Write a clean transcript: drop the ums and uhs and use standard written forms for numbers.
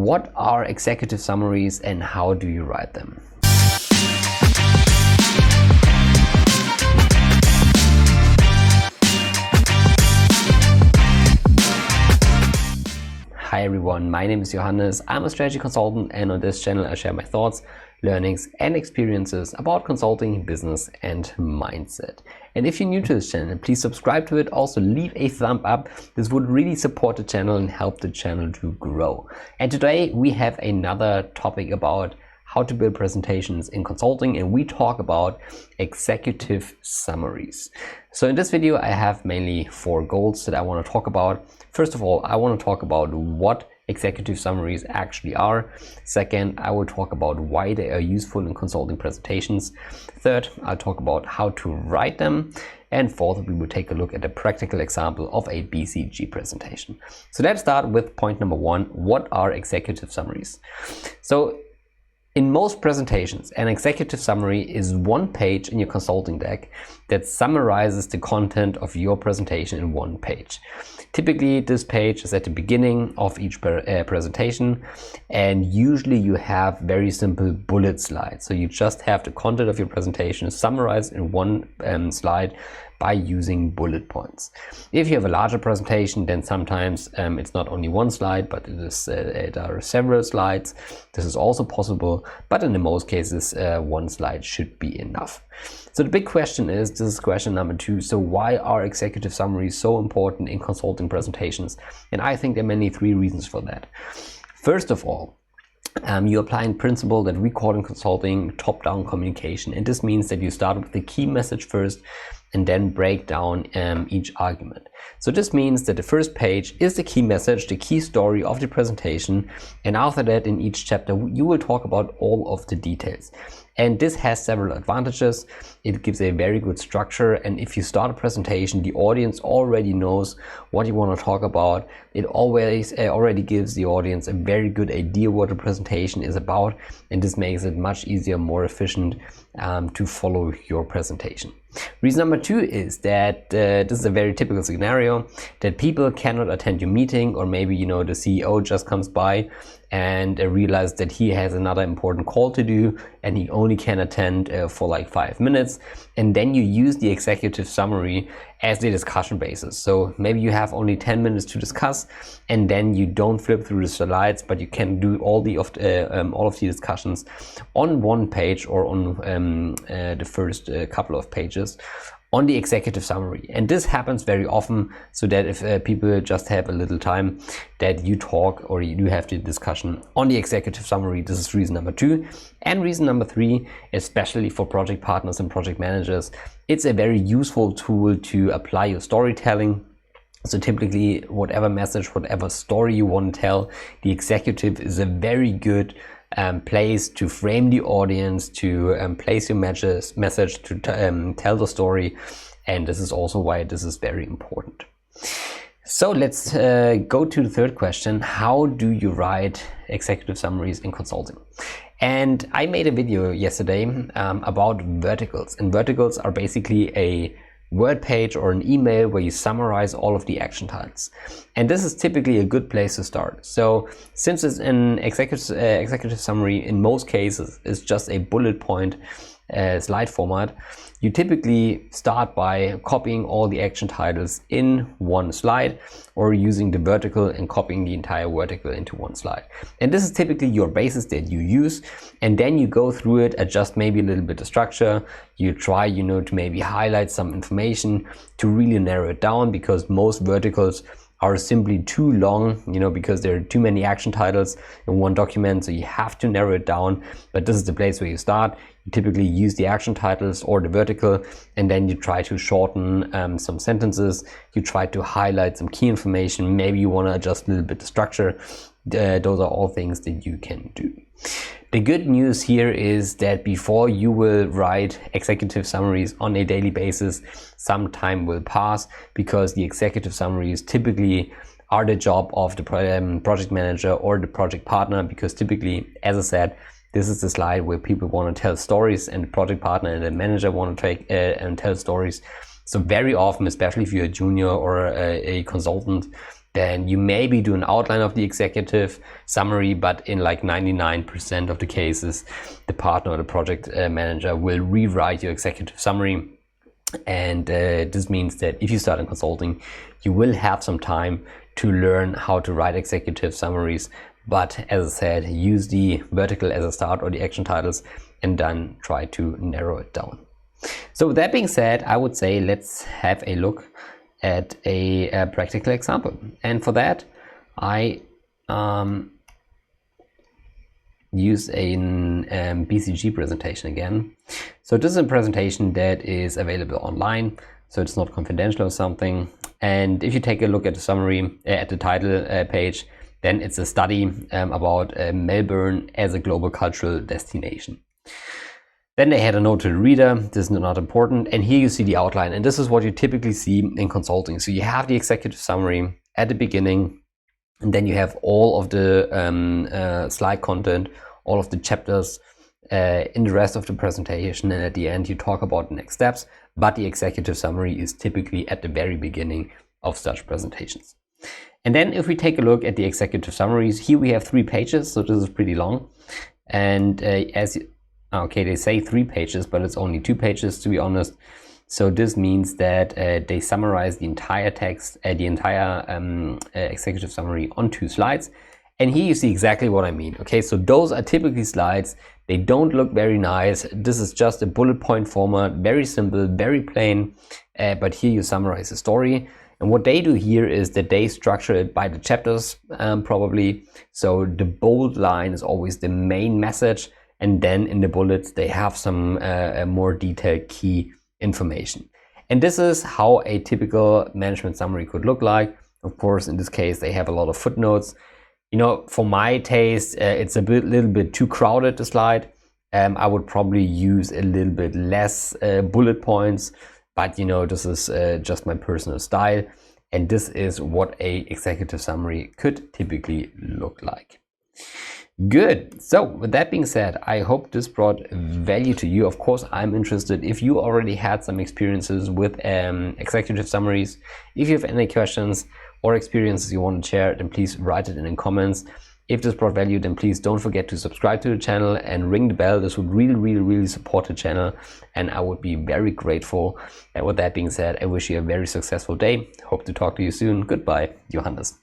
What are executive summaries and how do you write them? Hi everyone, my name is Johannes. I'm a strategy consultant, and on this channel I share my thoughts, learnings and experiences about consulting, business and mindset. And if you're new to this channel, please subscribe to it. Also leave a thumb up. This would really support the channel and help the channel to grow. And today we have another topic about how to build presentations in consulting, and we talk about executive summaries. So in this video I have mainly 4 goals that I want to talk about. First of all, I want to talk about what executive summaries actually are. Second, I will talk about why they are useful in consulting presentations. Third, I'll talk about how to write them. And fourth, we will take a look at a practical example of a BCG presentation. So let's start with point number 1. What are executive summaries? So in most presentations, an executive summary is one page in your consulting deck that summarizes the content of your presentation in one page. Typically, this page is at the beginning of each presentation, and usually you have very simple bullet slides. So you just have the content of your presentation summarized in one slide by using bullet points. If you have a larger presentation, then sometimes it's not only one slide, but there are several slides. This is also possible, but in most cases, one slide should be enough. So the big question is, this is question number 2, so why are executive summaries so important in consulting presentations? And I think there are mainly 3 reasons for that. First of all, you apply a principle that we call in consulting top-down communication, and this means that you start with the key message first and then break down each argument. So this means that the first page is the key message, the key story of the presentation, and after that in each chapter you will talk about all of the details. And this has several advantages. It gives a very good structure, and if you start a presentation, the audience already knows what you want to talk about. It always already gives the audience a very good idea what the presentation is about, and this makes it much easier, more efficient to follow your presentation. Reason number 2 is that this is a very typical scenario that people cannot attend your meeting, or maybe the CEO just comes by and realize that he has another important call to do and he only can attend for like 5 minutes, and then you use the executive summary as the discussion basis. So maybe you have only 10 minutes to discuss, and then you don't flip through the slides, but you can do all of the discussions on one page or on the first couple of pages on the executive summary. And this happens very often, so that if people just have a little time, that you talk or you have the discussion on the executive summary. This is reason number 2. And reason number 3, especially for project partners and project managers, it's a very useful tool to apply your storytelling. So typically, whatever message, whatever story you want to tell, the executive is a very good place to frame the audience, to place your message, to tell the story, and this is also why this is very important. So let's go to the third question. How do you write executive summaries in consulting? And I made a video yesterday about verticals, and verticals are basically a word page or an email where you summarize all of the action titles. And this is typically a good place to start. So since it's an executive summary, in most cases is just a bullet point slide format, you typically start by copying all the action titles in one slide, or using the vertical and copying the entire vertical into one slide. And this is typically your basis that you use, and then you go through it, adjust maybe a little bit the structure. You try to maybe highlight some information to really narrow it down, because most verticals are simply too long, because there are too many action titles in one document, so you have to narrow it down. But this is the place where you start. You typically use the action titles or the vertical, and then you try to shorten some sentences. You try to highlight some key information. Maybe you want to adjust a little bit the structure. Those are all things that you can do. The good news here is that before you will write executive summaries on a daily basis, some time will pass, because the executive summaries typically are the job of the project manager or the project partner, because typically, as I said, this is the slide where people want to tell stories, and the project partner and the manager want to take and tell stories. So very often, especially if you're a junior or a consultant, then you maybe do an outline of the executive summary, but in like 99% of the cases, the partner or the project manager will rewrite your executive summary. And this means that if you start in consulting, you will have some time to learn how to write executive summaries. But as I said, use the vertical as a start or the action titles, and then try to narrow it down. So with that being said, I would say let's have a look at a practical example. And for that, I use a BCG presentation again. So this is a presentation that is available online, so it's not confidential or something. And if you take a look at the summary, at the title page, then it's a study about Melbourne as a global cultural destination. Then they had a note to the reader. This is not important. And here you see the outline. And this is what you typically see in consulting. So you have the executive summary at the beginning, and then you have all of the slide content, all of the chapters in the rest of the presentation. And at the end, you talk about the next steps. But the executive summary is typically at the very beginning of such presentations. And then if we take a look at the executive summaries, here we have 3 pages. So this is pretty long. And okay, they say 3 pages, but it's only 2 pages, to be honest. So this means that they summarize the entire text, the entire executive summary on 2 slides. And here you see exactly what I mean. Okay, so those are typically slides. They don't look very nice. This is just a bullet point format, very simple, very plain. But here you summarize the story. And what they do here is that they structure it by the chapters, probably. So the bold line is always the main message. And then in the bullets, they have some more detailed key information. And this is how a typical management summary could look like. Of course, in this case, they have a lot of footnotes. You know, for my taste, it's a little bit too crowded, the slide. I would probably use a little bit less bullet points, but you know, this is just my personal style. And this is what a executive summary could typically look like. Good. So with that being said, I hope this brought value to you. Of course, I'm interested if you already had some experiences with executive summaries. If you have any questions or experiences you want to share, then please write it in the comments. If this brought value, then please don't forget to subscribe to the channel and ring the bell. This would really support the channel, and I would be very grateful. And with that being said, I wish you a very successful day. Hope to talk to you soon. Goodbye, Johannes.